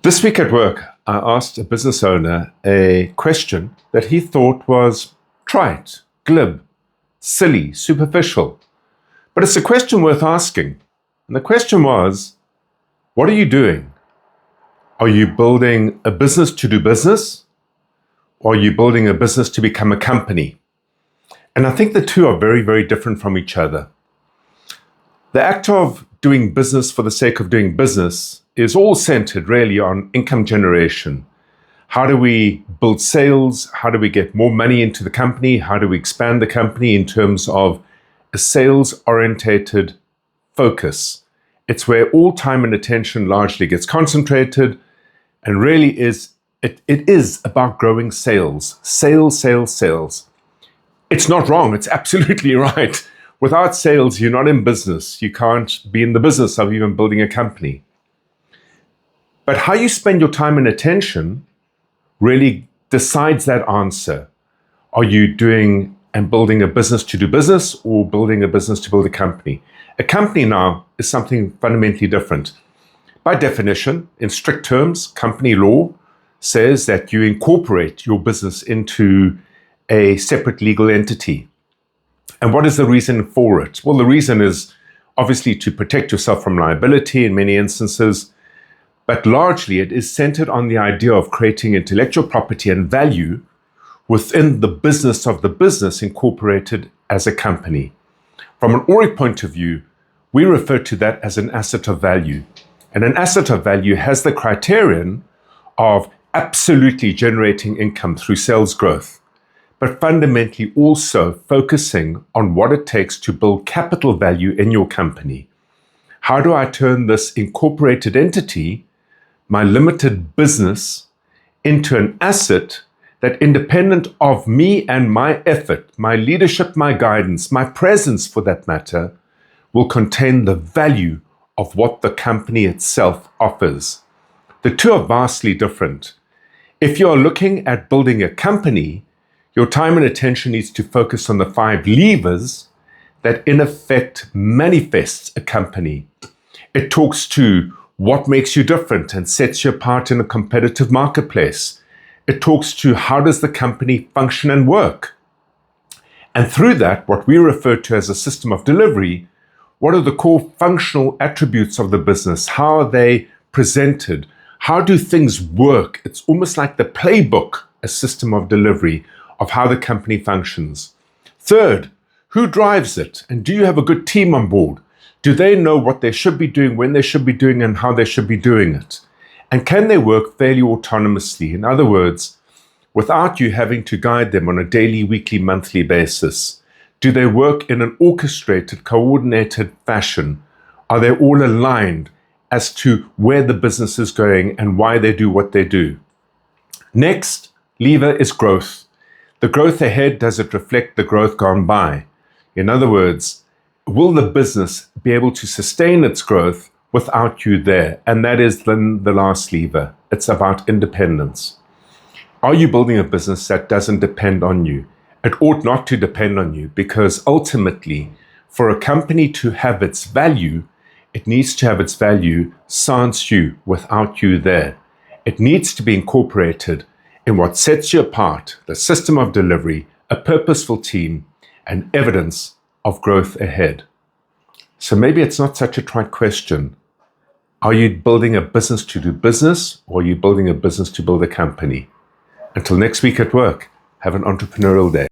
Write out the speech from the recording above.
This week at work, I asked a business owner a question that he thought was trite, glib, silly, superficial. But it's a question worth asking. And the question was, what are you doing? Are you building a business to do business? Or are you building a business to become a company? And I think the two are very, very different from each other. The act of doing business for the sake of doing business is all centered really on income generation. How do we build sales? How do we get more money into the company? How do we expand the company in terms of a sales-orientated focus? It's where all time and attention largely gets concentrated, and really it is about growing sales. Sales. It's not wrong. It's absolutely right. Without sales, you're not in business. You can't be in the business of even building a company. But how you spend your time and attention really decides that answer. Are you doing and building a business to do business, or building a business to build a company? A company now is something fundamentally different. By definition, in strict terms, company law says that you incorporate your business into a separate legal entity. And what is the reason for it? Well, the reason is obviously to protect yourself from liability in many instances, but largely it is centered on the idea of creating intellectual property and value within the business of the business incorporated as a company. From an ORIC point of view, we refer to that as an asset of value. And an asset of value has the criterion of absolutely generating income through sales growth, but fundamentally also focusing on what it takes to build capital value in your company. How do I turn this incorporated entity, my limited business, into an asset that, independent of me and my effort, my leadership, my guidance, my presence for that matter, will contain the value of what the company itself offers? The two are vastly different. If you are looking at building a company, your time and attention needs to focus on the 5 levers that in effect manifests a company. It talks to what makes you different and sets you apart in a competitive marketplace. It talks to how does the company function and work. And through that, what we refer to as a system of delivery, what are the core functional attributes of the business? How are they presented? How do things work? It's almost like the playbook, a system of delivery of how the company functions. Third, who drives it? And do you have a good team on board? Do they know what they should be doing, when they should be doing, and how they should be doing it? And can they work fairly autonomously? In other words, without you having to guide them on a daily, weekly, monthly basis. Do they work in an orchestrated, coordinated fashion? Are they all aligned as to where the business is going and why they do what they do? Next lever is growth. The growth ahead, does it reflect the growth gone by? In other words, will the business be able to sustain its growth without you there? And that is then the last lever. It's about independence. Are you building a business that doesn't depend on you? It ought not to depend on you, because ultimately, for a company to have its value, it needs to have its value sans you, without you there. It needs to be incorporated in what sets you apart, the system of delivery, a purposeful team, and evidence of growth ahead. So maybe it's not such a trite question. Are you building a business to do business, or are you building a business to build a company? Until next week at work, have an entrepreneurial day.